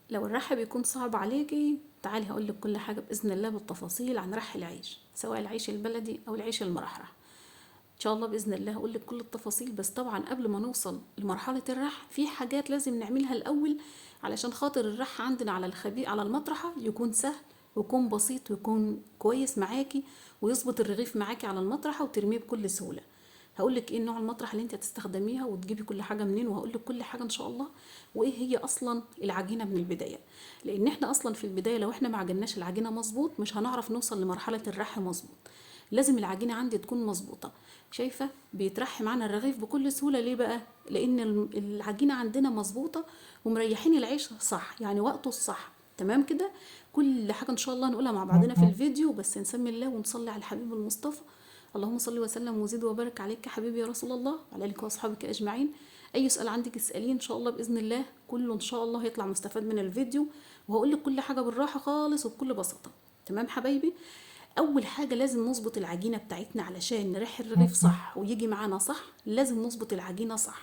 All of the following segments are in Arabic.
لو الرح بيكون صعب عليكي تعالي هقولك كل حاجة بإذن الله بالتفاصيل عن رح العيش، سواء العيش البلدي أو العيش المرحرح. إن شاء الله بإذن الله هقولك كل التفاصيل. بس طبعا قبل ما نوصل لمرحلة الرح في حاجات لازم نعملها الأول علشان خاطر الرح عندنا على على المطرحة يكون سهل ويكون بسيط ويكون كويس معاكي، ويظبط الرغيف معاكي على المطرحة وترميه بكل سهولة. هقولك ايه نوع المطرح اللي انت هتستخدميها وتجيبي كل حاجه منين، وهقولك كل حاجه ان شاء الله، وايه هي اصلا العجينه من البدايه. لان احنا اصلا في البدايه لو احنا ما عجناش العجينه مظبوط مش هنعرف نوصل لمرحله الرح مظبوط. لازم العجينه عندي تكون مظبوطه. شايفه بيترح معانا الرغيف بكل سهوله. ليه بقى؟ لان العجينه عندنا مظبوطه ومريحين العيش صح، يعني وقته الصح. تمام كده. كل حاجه ان شاء الله نقولها مع بعضنا في الفيديو، بس نسمي الله ونصلي على الحبيب المصطفى. اللهم صل وسلم وزد وبارك عليك يا حبيبي يا رسول الله وعلى آلك وأصحابك أجمعين. أي سؤال عندك اسأليه إن شاء الله بإذن الله، كله إن شاء الله هيطلع مستفاد من الفيديو، وهقول لك كل حاجة بالراحة خالص وبكل بساطة. تمام حبايبي. أول حاجة لازم نظبط العجينة بتاعتنا علشان نريح الرغيف صح ويجي معانا صح. لازم نظبط العجينة صح.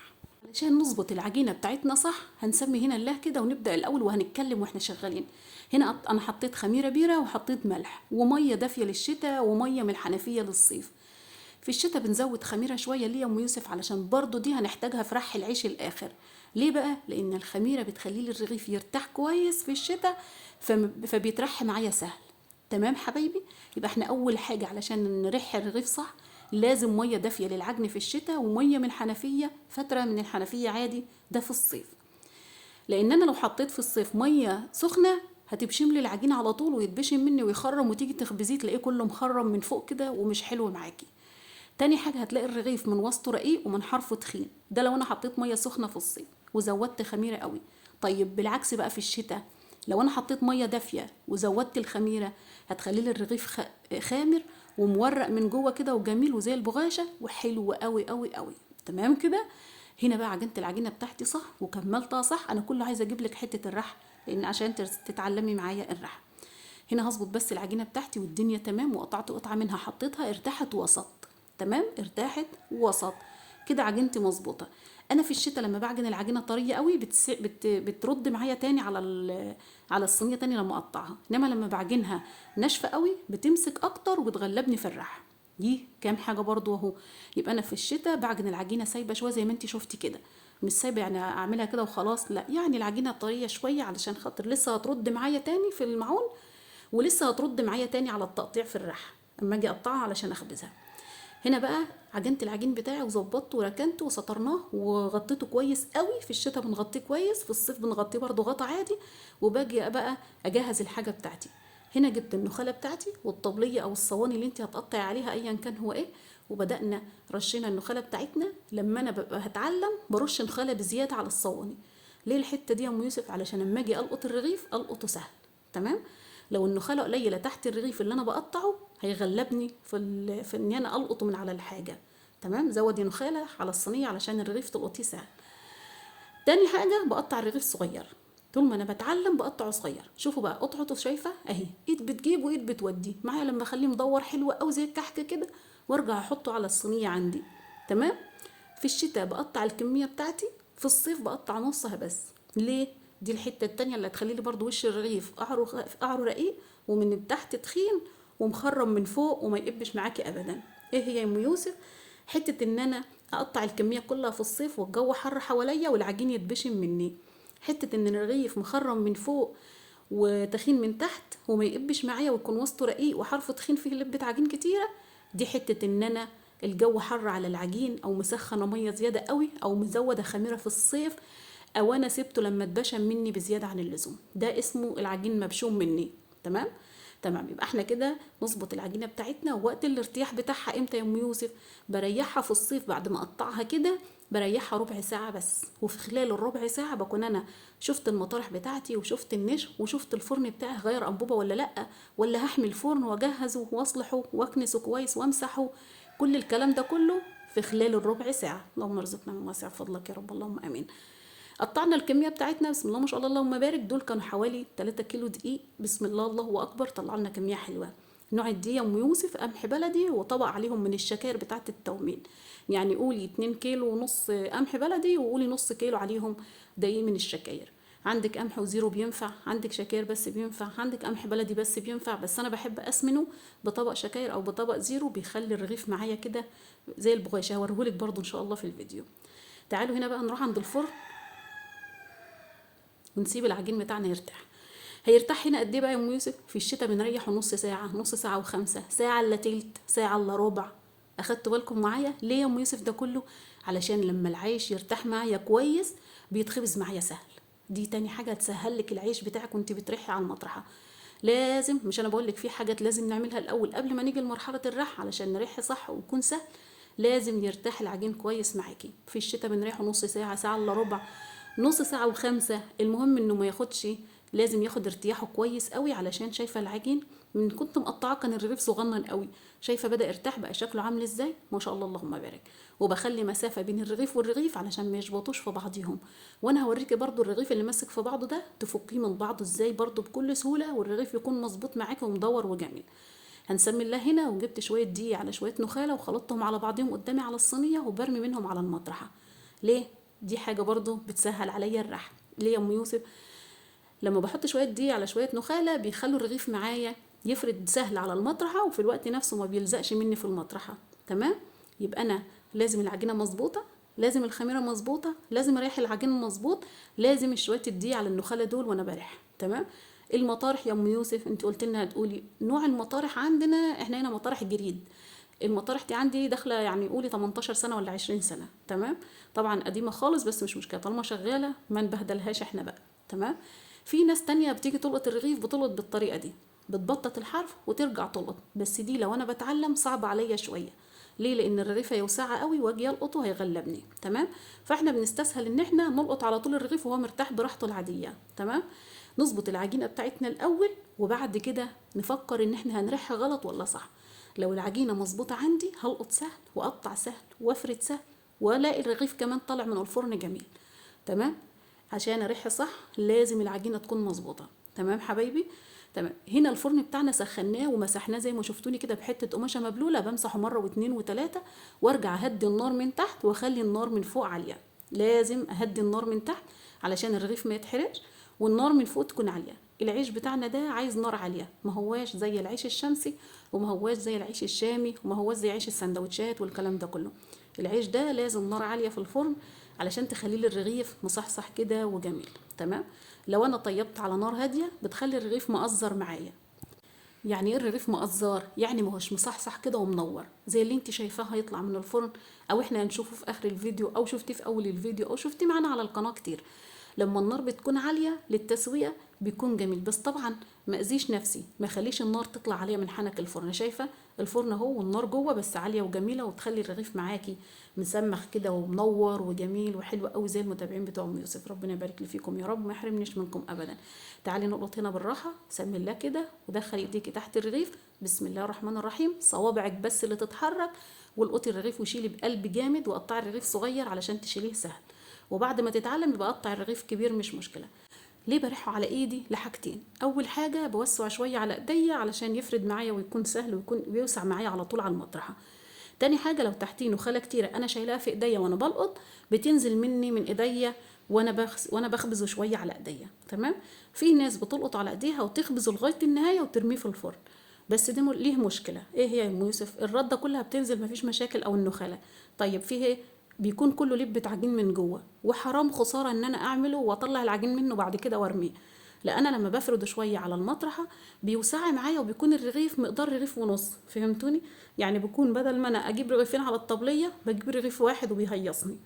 علشان نظبط العجينة بتاعتنا صح هنسمي هنا الله كده ونبدأ الأول وهنتكلم واحنا شغالين. هنا أنا حطيت خميرة بيرة وحطيت ملح ومية دافية للشتاء ومية من الحنفية للصيف. في الشتاء بنزود خميرة شوية ليه يا ام يوسف؟ علشان برضو دي هنحتاجها في رح العيش الاخر. ليه بقى؟ لان الخميرة بتخلي لي الرغيف يرتاح كويس في الشتاء، فبيترح معايا سهل. تمام حبايبي. يبقى احنا اول حاجة علشان نرح الرغيف صح لازم مية دافية للعجن في الشتاء ومية من الحنفية، فترة من الحنفية عادي، ده في الصيف. لان انا لو حطيت في الصيف مية سخنة هتبشم لي العجين على طول ويتبشم مني ويخرم، وتيجي تخبزيه تلاقيه كله مخرم من فوق كده ومش حلو معاكي. تاني حاجة هتلاقي الرغيف من وسطه رقيق ومن حرفه تخين، ده لو انا حطيت مية سخنة في الصيف وزودت خميرة قوي. طيب بالعكس بقى في الشتاء، لو انا حطيت مية دافية وزودت الخميرة هتخلي لي الرغيف خامر ومورق من جوه كده وجميل وزي البغاشة وحلو قوي قوي قوي. تمام كده. هنا بقى عجنت العجينة بتاعتي صح وكملتها صح. انا كله عايزة اجيب لك حتة الرح لان عشان تتعلمي معايا الرح. هنا هظبط بس العجينة بتاعتي والدنيا تمام، وقطعت قطعة منها حطيتها ارتاحت وسط. تمام، ارتاحت وسط كده عجينتي مظبوطة. انا في الشتاء لما بعجن العجينة طرية قوي بترد معايا تاني على على الصينية تاني لما اقطعها، انما لما بعجنها ناشفة قوي بتمسك اكتر وبتغلبني في الرح. دي كام حاجة برضو اهو. يبقى انا في الشتاء بعجن العجينة سايبة شوية زي ما انتي شفتي كده، مش سايبة يعني اعملها كده وخلاص، لا، يعني العجينة طرية شوية علشان خاطر لسه هترد معايا تاني في المعون، ولسه هترد معايا تاني على التقطيع في الرح اما اجي اقطعها علشان اخبزها. هنا بقى عجنت العجين بتاعي وظبطته وركنته وسطرناه وغطيته كويس قوي. في الشتاء بنغطيه كويس، في الصيف بنغطيه برضه غطا عادي. وباجي بقى اجهز الحاجه بتاعتي. هنا جبت النخاله بتاعتي والطبليه او الصواني اللي انت هتقطعي عليها ايا كان هو ايه، وبدانا رشينا النخاله بتاعتنا. لما انا ببقى هتعلم برش نخاله بزياده على الصواني. ليه الحته دي يا ام يوسف؟ علشان لما اجي القط الرغيف القطه سهل. تمام. لو النخاله قليله تحت الرغيف اللي انا بقطعه هيغلبني في ان انا القطه من على الحاجه. تمام. زودي نخاله على الصينيه علشان الرغيف تلقطيه سهل. تاني حاجه بقطع الرغيف صغير. طول ما انا بتعلم بقطعه صغير. شوفوا بقى قطعته، شايفه اهي، ايد بتجيب وايد بتودي معايا لما اخليه مدور حلو قوي زي الكحك كده، وارجع احطه على الصينيه عندي. تمام. في الشتاء بقطع الكميه بتاعتي، في الصيف بقطع نصها بس. ليه؟ دي الحته التانية اللي هتخلي لي برضو وش الرغيف قعره رقيق ومن تحت تخين ومخرم من فوق وما يقبش معاكي ابدا. ايه هي يا ام يوسف؟ حته ان انا اقطع الكميه كلها في الصيف والجو حر حواليا والعجين يتبشم مني. حته ان الرغيف مخرم من فوق وتخين من تحت وما يقبش معايا ويكون وسطه رقيق وحرفه تخين فيه لبه عجين كتيره. دي حته ان انا الجو حر على العجين او مسخنه ميه زياده قوي او مزوده خميره في الصيف، او انا سبته لما اتبشم مني بزياده عن اللزوم، ده اسمه العجين مبشوم مني. تمام. تمام. يبقى احنا كده نظبط العجينه بتاعتنا. ووقت الارتياح بتاعها امتى يا ام يوسف؟ بريحها في الصيف بعد ما اقطعها كده، بريحها ربع ساعه بس. وفي خلال الربع ساعه بكون انا شفت المطارح بتاعتي وشفت النشا وشفت الفرن بتاعي غير انبوبه ولا لا، ولا هحمي الفرن واجهزه واصلحه واكنسه كويس وامسحه. كل الكلام ده كله في خلال الربع ساعه. اللهم ارزقنا من واسع فضلك يا رب، اللهم امين. قطعنا الكميه بتاعتنا بسم الله ما شاء الله اللهم بارك. دول كانوا حوالي 3 كيلو دقيق. بسم الله الله اكبر، طلع لنا كميه حلوه. نوع الدقيق يا ام يوسف قمح بلدي وطبق عليهم من الشكاير بتاعه التومين. يعني قولي 2 كيلو ونص قمح بلدي وقولي نص كيلو عليهم دقيق من الشكاير. عندك قمح وزيرو بينفع، عندك شكاير بس بينفع، عندك قمح بلدي بس بينفع، بس انا بحب اسمنه بطبق شكاير او بطبق زيرو، بيخلي الرغيف معايا كده زي البغاشة. هوريهولك برضو ان شاء الله في الفيديو. تعالوا هنا بقى نروح عند الفرن ونسيب العجين بتاعنا يرتاح. هيرتاح هنا قد ايه بقى يا ام يوسف؟ في الشتاء بنريحه نص ساعه، نص ساعه وخمسة، ساعه الا تلت، ساعه الا ربع. اخدتوا بالكم معايا ليه يا ام يوسف ده كله؟ علشان لما العيش يرتاح معايا كويس بيتخبز معايا سهل. دي تاني حاجه تسهل لك العيش بتاعك وانت بترحي على المطرحه. لازم، مش انا بقول لك في حاجات لازم نعملها الاول قبل ما نيجي لمرحله الرح علشان نرحي صح ويكون سهل. لازم يرتاح العجين كويس معاكي. في الشتاء بنريحه نص ساعه، ساعه الا ربع، نص ساعه وخمسة، المهم انه ما ياخدش، لازم ياخد ارتياحه كويس قوي. علشان شايفه العجين من كنت مقطعه كان الرغيف صغنن قوي، شايفه بدا يرتاح بقى شكله عامل ازاي؟ ما شاء الله اللهم بارك. وبخلي مسافه بين الرغيف والرغيف علشان ما يشبطوش في بعضيهم. وانا هوريكي برضو الرغيف اللي ماسك في بعضه ده تفكيه من بعضه ازاي برضو بكل سهوله، والرغيف يكون مظبوط معاكي ومدور وجميل. هنسمي الله هنا. وجبت شويه دقيق على شويه نخاله وخلطتهم على بعضهم قدامي على الصينيه وبرمي منهم على المطرحه. ليه؟ دي حاجه برضو بتسهل عليا الرحم. ليه يا ام يوسف؟ لما بحط شويه دقيق على شويه نخاله بيخلوا الرغيف معايا يفرد سهل على المطرحه، وفي الوقت نفسه ما بيلزقش مني في المطرحه. تمام. يبقى انا لازم العجينه مظبوطه، لازم الخميره مظبوطه، لازم اريح العجين مظبوط، لازم شويه الدقيق على النخاله دول وانا بريح. تمام. المطارح يا ام يوسف انت قلت لنا هتقولي نوع المطارح عندنا، احنا هنا مطارح جريد. المطارح دي عندي داخله يعني قولي 18 سنه ولا 20 سنه. تمام. طبعا قديمه خالص بس مش مشكله طالما شغاله ما نبهدلهاش احنا بقى. تمام. في ناس تانية بتيجي تلقط الرغيف بتلقط بالطريقه دي، بتبطط الحرف وترجع تلقط، بس دي لو انا بتعلم صعب عليا شويه. ليه؟ لان الرغيف هيوسعها قوي واجي القطه هيغلبني. تمام. فاحنا بنستسهل ان احنا نلقط على طول الرغيف وهو مرتاح براحته العاديه. تمام. نظبط العجينه بتاعتنا الاول وبعد كده نفكر ان احنا هنريحها غلط ولا صح. لو العجينه مظبوطه عندي هلقط سهل واقطع سهل وافرد سهل والاقي الرغيف كمان طالع من الفرن جميل. تمام. عشان اريحها صح لازم العجينه تكون مظبوطه. تمام حبايبي. تمام. هنا الفرن بتاعنا سخناه ومسحناه زي ما شفتوني كده بحته قماشه مبلوله، بمسحه مره واتنين وتلاته وارجع اهدي النار من تحت واخلي النار من فوق عاليه. لازم اهدي النار من تحت علشان الرغيف ما يتحرقش، والنار من فوق تكون عاليه. العيش بتاعنا ده عايز نار عاليه، ما هواش زي العيش الشمسي وما هواش زي العيش الشامي وما هواش زي عيش السندوتشات والكلام ده كله. العيش ده لازم نار عاليه في الفرن علشان تخليه الرغيف مصحصح كده وجميل. تمام. لو انا طيبت على نار هاديه بتخلي الرغيف مقزر معايا. يعني ايه الرغيف مقزار؟ يعني ما هوش مصحصح كده ومنور زي اللي انت شايفاه هيطلع من الفرن، او احنا هنشوفه في اخر الفيديو، او شفتيه في اول الفيديو، او شفتيه معانا على القناه كتير. لما النار بتكون عاليه للتسويه بيكون جميل، بس طبعا ما اذيش نفسي، ما خليش النار تطلع عليا من حنك الفرن. شايفه الفرن اهو والنار جوه بس عاليه وجميله، وتخلي الرغيف معاكي مسمخ كده ومنور وجميل وحلو قوي زي المتابعين بتوع ام يوسف. ربنا يبارك لي فيكم يا رب، ما يحرمنيش منكم ابدا. تعالي نقلط هنا بالراحه. سمي الله كده ودخلي ايديكي تحت الرغيف. بسم الله الرحمن الرحيم. صوابعك بس اللي تتحرك، والقطي الرغيف وشيلي بقلب جامد، وقطعي الرغيف صغير علشان تشيليه سهل. وبعد ما تتعلم يبقى قطع الرغيف كبير مش مشكله. ليه بريحه على ايدي؟ لحاجتين. اول حاجه بوسع شويه على ايديا علشان يفرد معايا ويكون سهل ويكون بيوسع معايا على طول على المطرحه. تاني حاجه لو تحتيه نخاله كتيره انا شايلاها في ايديا وانا بلقط بتنزل مني من ايديا وانا بخبزه شويه على ايديا. تمام. في ناس بتلقط على ايديها وتخبزه لغايه النهايه وترميه في الفرن، بس ده ليه مشكله. ايه هي يا ام يوسف؟ الرده كلها بتنزل مفيش مشاكل، او النخاله. طيب فيه ايه؟ بيكون كله لبة عجين من جوه، وحرام خساره ان انا اعمله واطلع العجين منه بعد كده وارميه. لا انا لما بفرده شويه على المطرحه بيوسع معايا وبيكون الرغيف مقدار رغيف ونص. فهمتوني؟ يعني بيكون بدل ما انا اجيب رغيفين على الطبليه بجيب رغيف واحد وبيهيصني.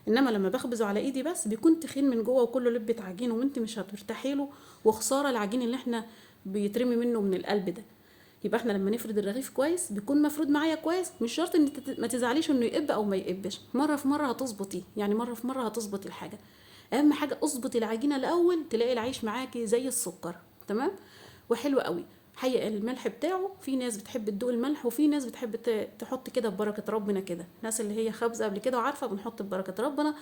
انما لما بخبزه على ايدي بس بيكون تخين من جوه وكله لبة عجين وانت مش هترتاحي له، وخساره العجين اللي احنا بيترمي منه من القلب ده. يبقى احنا لما نفرد الرغيف كويس بيكون مفرود معايا كويس. مش شرط ان ما تزعليش انه يقب او ما يقبش، مره في مره هتظبطي، يعني مره في مره هتظبطي الحاجه. اهم حاجه اظبطي العجينه الاول تلاقي العيش معاكي زي السكر. تمام. وحلو قوي. حقيقة الملح بتاعه في ناس بتحب تدوق الملح وفي ناس بتحب تحط كده ببركة ربنا كده. الناس اللي هي خابزة قبل كده وعارفة بنحط ببركة ربنا،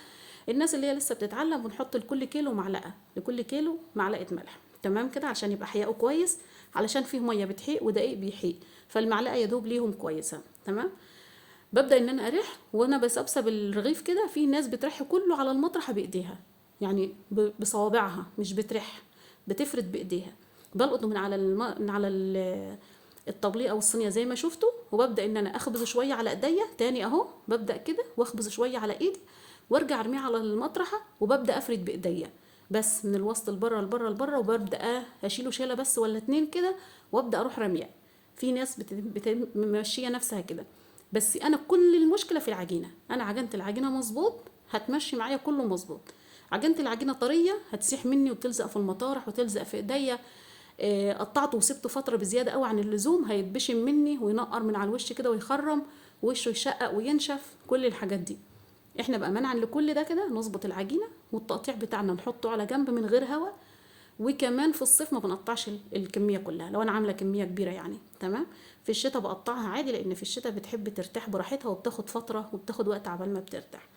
الناس اللي هي لسه بتتعلم بنحط لكل كيلو معلقة، لكل كيلو معلقة ملح. تمام كده عشان يبقى حياؤه كويس، علشان فيه مية بتحيق ودقيق بيحيق، فالمعلقة يدوب ليهم كويسة. تمام. ببدأ ان انا اريح وانا بسبسب الرغيف كده. في ناس بترحي كله على المطرحة بايديها، يعني بصوابعها مش بترح، بتفرد بايديها. بلقطه من على الطبليه او الصينيه زي ما شفتوا، وببدا ان انا اخبز شويه على ايديا تاني اهو، ببدا كده واخبز شويه على ايدي وارجع ارميه على المطرحه وببدا افرد بايديا بس من الوسط لبره لبره لبره، وببدا اشيله شيله بس ولا اتنين كده وابدا اروح رميه. في ناس ممشيه نفسها كده، بس انا كل المشكله في العجينه. انا عجنت العجينه مظبوط هتمشي معايا كله مظبوط. عجنت العجينه طريه هتسيح مني وتلزق في المطارح وتلزق في ايديا. قطعته وسبته فتره بزياده قوي عن اللزوم هيتبشم مني وينقر من على الوش كده ويخرم وشه يشقق وينشف، كل الحاجات دي. احنا بقى منعا لكل ده كده نظبط العجينه والتقطيع بتاعنا نحطه على جنب من غير هوا. وكمان في الصيف ما بنقطعش الكميه كلها لو انا عامله كميه كبيره يعني، تمام. في الشتاء بقطعها عادي، لان في الشتاء بتحب ترتاح براحتها وبتاخد فتره وبتاخد وقت عبال ما بترتاح.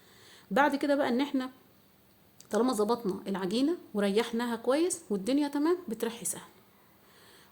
بعد كده بقى ان احنا طالما ظبطنا العجينه وريحناها كويس والدنيا تمام بترحي سهل.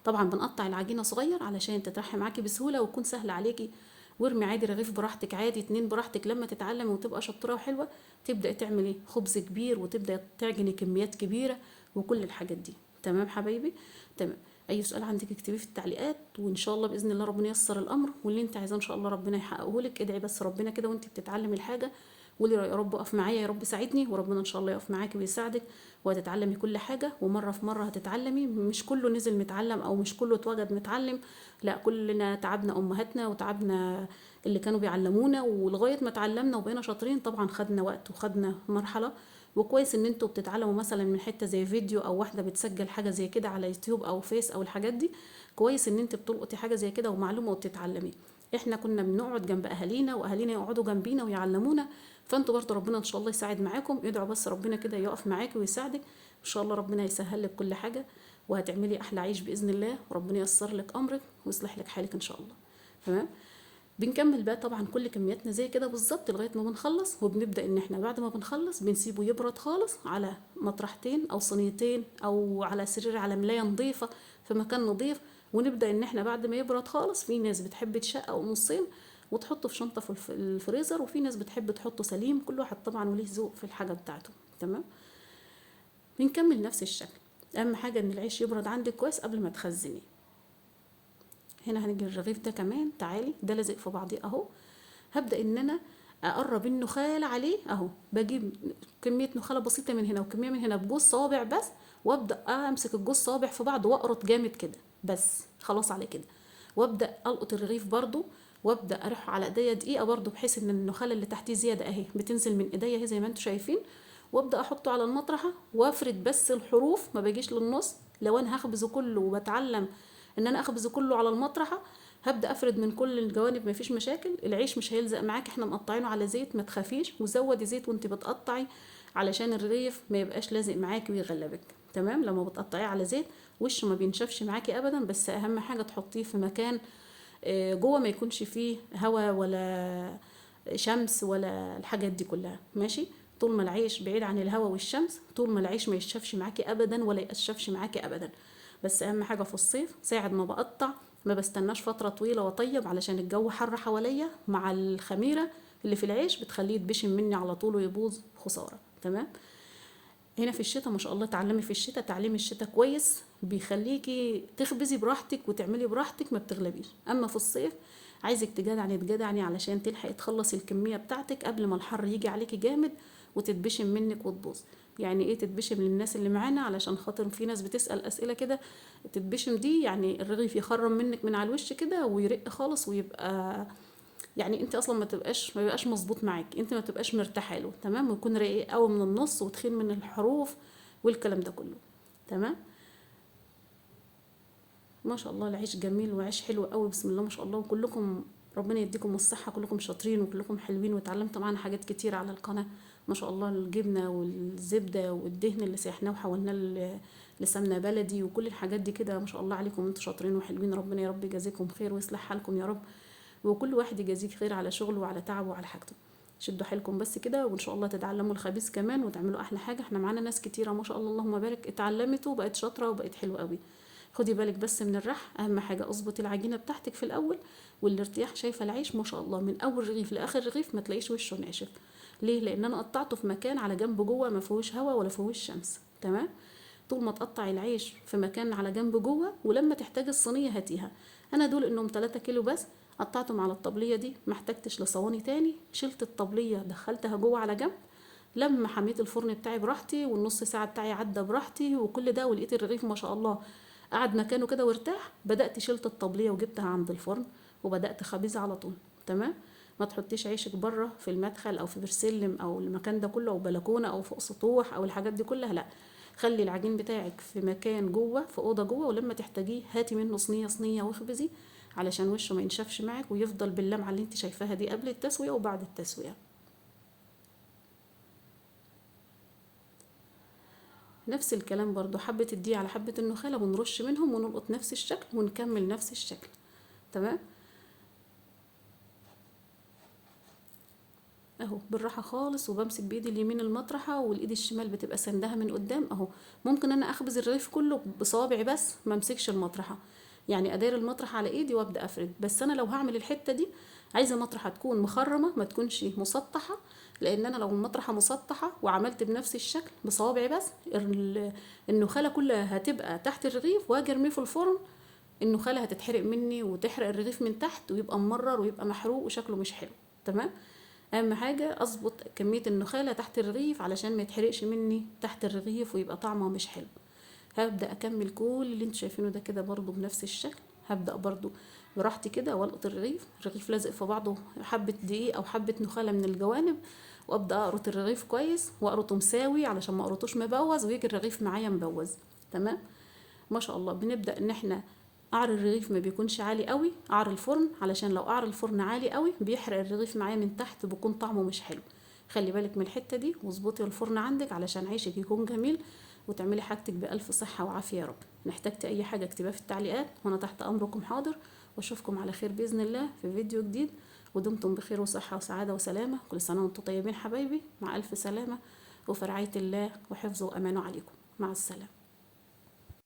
طبعا بنقطع العجينه صغير علشان تترحي معاكي بسهوله وتكون سهله عليكي. وارمي عادي رغيف براحتك، عادي اتنين براحتك. لما تتعلمي وتبقى شطوره وحلوه تبدأ تعملي خبز كبير وتبدأ تعجني كميات كبيره وكل الحاجات دي. تمام حبايبي؟ تمام. اي سؤال عندك اكتبيه في التعليقات، وان شاء الله باذن الله ربنا ييسر الامر، واللي انت عايزاه ان شاء الله ربنا يحققه لك. ادعي بس ربنا كده وانت بتتعلمي الحاجه، قولي يا رب اقف معايا، يا رب ساعدني، وربنا ان شاء الله يقف معاكي ويساعدك وهتتعلمي كل حاجه. ومره في مره هتتعلمي. مش كله نزل متعلم او مش كله اتوجد متعلم، لا كلنا تعبنا، امهاتنا وتعبنا اللي كانوا بيعلمونا، ولغايه ما اتعلمنا وبقينا شاطرين. طبعا خدنا وقت وخدنا مرحله. وكويس ان انتوا بتتعلموا مثلا من حته زي فيديو او واحده بتسجل حاجه زي كده على يوتيوب او فيس او الحاجات دي. كويس ان انت بتلقطي حاجه زي كده ومعلومه وبتتعلمي. احنا كنا بنقعد جنب اهالينا واهالينا يقعدوا جنبينا ويعلمونا. فانتوا برضه ربنا ان شاء الله يساعد معاكم. ادعوا بس ربنا كده يقف معاكي ويساعدك ان شاء الله. ربنا يسهل لك كل حاجه وهتعملي احلى عيش باذن الله، وربنا ييسر لك امرك ويصلح لك حالك ان شاء الله. تمام. بنكمل بقى طبعا كل كمياتنا زي كده بالظبط لغايه ما بنخلص. وبنبدا ان احنا بعد ما بنخلص بنسيبه يبرد خالص على مطرحتين او صينيتين او على سرير على ملايه نظيفه في مكان نظيف. ونبدا ان احنا بعد ما يبرد خالص، في ناس بتحب تشقه نصين وتحطه في شنطه في الفريزر، وفي ناس بتحب تحطه سليم. كل واحد طبعا وليه ذوق في الحاجه بتاعته. تمام. بنكمل نفس الشكل. اهم حاجه ان العيش يبرد عندك كويس قبل ما تخزنيه. هنا هنيجي الرغيف ده كمان، تعالي ده لازق في بعضيه اهو. هبدا ان انا اقرب النخاله عليه اهو. بجيب كميه نخاله بسيطه من هنا وكميه من هنا بجوز صوابع بس، وابدا امسك الجوز صوابع في بعض واقرط جامد كده بس. خلاص على كده. وابدا القط الرغيف برضو، وابدا اريح على ايديا دقيقه برضو بحيث ان النخاله اللي تحتيه زياده اهي بتنزل من ايديا اهي زي ما انتم شايفين. وابدا احطه على المطرحه وافرد بس الحروف، ما باجيش للنص. لو انا هخبزه كله وبتعلم ان انا اخبزه كله على المطرحه، هبدا افرد من كل الجوانب مفيش مشاكل. العيش مش هيلزق معاك، احنا مقطعينه على زيت ما تخافيش. وزودي زيت وانت بتقطعي علشان الرغيف ما يبقاش لازق معاكي ويغلبك. تمام. لما بتقطعيه على زيت وشه ما بينشفش معاكي ابدا. بس اهم حاجه تحطيه في مكان جوه ما يكونش فيه هواء ولا شمس ولا الحاجات دي كلها. ماشي. طول ما العيش بعيد عن الهواء والشمس طول ما العيش ما يشفش معاكي ابدا ولا يقشفش معاكي ابدا. بس اهم حاجه في الصيف ساعد ما بقطع ما بستناش فتره طويله واطيب علشان الجو حر حواليا مع الخميره اللي في العيش بتخليه يتبشم مني على طول ويبوظ. خساره. تمام. هنا في الشتاء ما شاء الله تعلمي في الشتاء. تعليم الشتاء كويس بيخليكي تخبزي براحتك وتعملي براحتك ما بتغلبيش. اما في الصيف عايزك تجدعني علشان تلحقي تخلصي الكميه بتاعتك قبل ما الحر يجي عليكي جامد وتتبشم منك وتبوظ. يعني ايه تتبشم للناس اللي معانا؟ علشان خاطر في ناس بتسأل اسئله كده. تتبشم دي يعني الرغيف يخرم منك من على الوش كده ويرق خالص ويبقى يعني انت اصلا ما بيبقاش مظبوط معاك، انت ما تبقاش مرتاحه له. تمام. ويكون رقيق قوي من النص وتخين من الحروف والكلام ده كله. تمام. ما شاء الله العيش جميل وعيش حلو قوي بسم الله ما شاء الله. وكلكم ربنا يديكم الصحه، كلكم شاطرين وكلكم حلوين وتعلمتوا معانا حاجات كتير على القناه. ما شاء الله الجبنه والزبده والدهن اللي سيحناه وحولناه لسمنه بلدي وكل الحاجات دي كده. ما شاء الله عليكم انتوا شاطرين وحلوين. ربنا يا رب يجازيكم خير ويصلح حالكم يا رب. وكل واحد يجازيك خير على شغله وعلى تعبه وعلى حاجته. شدوا حيلكم بس كده وان شاء الله تتعلموا الخبيث كمان وتعملوا احلى حاجه. احنا معانا ناس كتيره ما شاء الله اللهم بارك اتعلمت وبقت شاطره وبقت حلوه قوي. خدي بالك بس من الرح، اهم حاجه اظبطي العجينه بتاعتك في الاول والارتياح. شايفه العيش ما شاء الله من اول رغيف لاخر رغيف ما تلاقيش وشه ناشف. ليه؟ لان انا قطعته في مكان على جنب جوه ما فيهوش هوا ولا فيهوش شمس. تمام. طول ما تقطعي العيش في مكان على جنب جوه، ولما تحتاجي الصينيه هاتيها. انا دول انهم 3 كيلو بس، قطعتهم على الطبليه دي، ما احتجتش لصواني تاني. شلت الطبليه دخلتها جوه على جنب. لما حميت الفرن بتاعي براحتي والنص ساعه بتاعي عدى براحتي وكل ده، ولقيت الرغيف ما شاء الله قعد مكانه كده وارتاح، بدأت شلت الطبلية وجبتها عند الفرن وبدأت خبيزة على طول. تمام. ما تحطيش عيشك بره في المدخل او في برسلم او المكان ده كله او بلكونه او فوق سطوح او الحاجات دي كلها، لا. خلي العجين بتاعك في مكان جوه، في اوضه جوه، ولما تحتاجيه هاتي منه صينيه صينيه واخبزي علشان وشه ما ينشفش معك ويفضل باللمعه اللي انت شايفاها دي قبل التسويه وبعد التسويه. نفس الكلام برضو، حبة الدقيق على حبة النخالة ونرش منهم ونلقط نفس الشكل ونكمل نفس الشكل. تمام. اهو بالراحة خالص، وبمسك بايدي اليمين المطرحة والايد الشمال بتبقى سندها من قدام اهو. ممكن انا اخبز الرغيف كله بصوابعي بس ما امسكش المطرحة، يعني ادير المطرحة على ايدي وابدا افرد. بس انا لو هعمل الحتة دي عايزة مطرحة تكون مخرمة ما تكونش مسطحة، لان انا لو المطرحة مسطحة وعملت بنفس الشكل بصوابعي بس النخالة كلها هتبقى تحت الرغيف واجي ارميه في الفرن، النخالة هتتحرق مني وتحرق الرغيف من تحت ويبقى ممرر ويبقى محروق وشكله مش حلو. تمام. اهم حاجة اظبط كمية النخالة تحت الرغيف علشان ما يتحرقش مني تحت الرغيف ويبقى طعمه مش حلو. هبدأ اكمل كل اللي انتوا شايفينه ده كده برضو بنفس الشكل. هبدأ برضو براحتي كده والقط الرغيف لازق في بعضه حبة دقيق او حبة نخالة من الجوانب، وابدأ اقرط الرغيف كويس واقرطه مساوي علشان ما اقرطوش مبوز ويجي الرغيف معايا مبوز. تمام. ما شاء الله. بنبدأ ان احنا قعر الرغيف ما بيكونش عالي قوي، قعر الفرن، علشان لو قعر الفرن عالي قوي بيحرق الرغيف معايا من تحت بيكون طعمه مش حلو. خلي بالك من الحتة دي واظبطي الفرن عندك علشان عيشك يكون جميل وتعملي حاجتك بألف صحة وعافية يا رب. محتاجتي اي حاجة اكتبها في التعليقات وانا تحت امركم حاضر. واشوفكم على خير بإذن الله في فيديو جديد. ودمتم بخير وصحة وسعادة وسلامة. كل سنة وانتم طيبين حبايبي، مع ألف سلامة وفي رعاية الله وحفظه وأمانه عليكم. مع السلامة.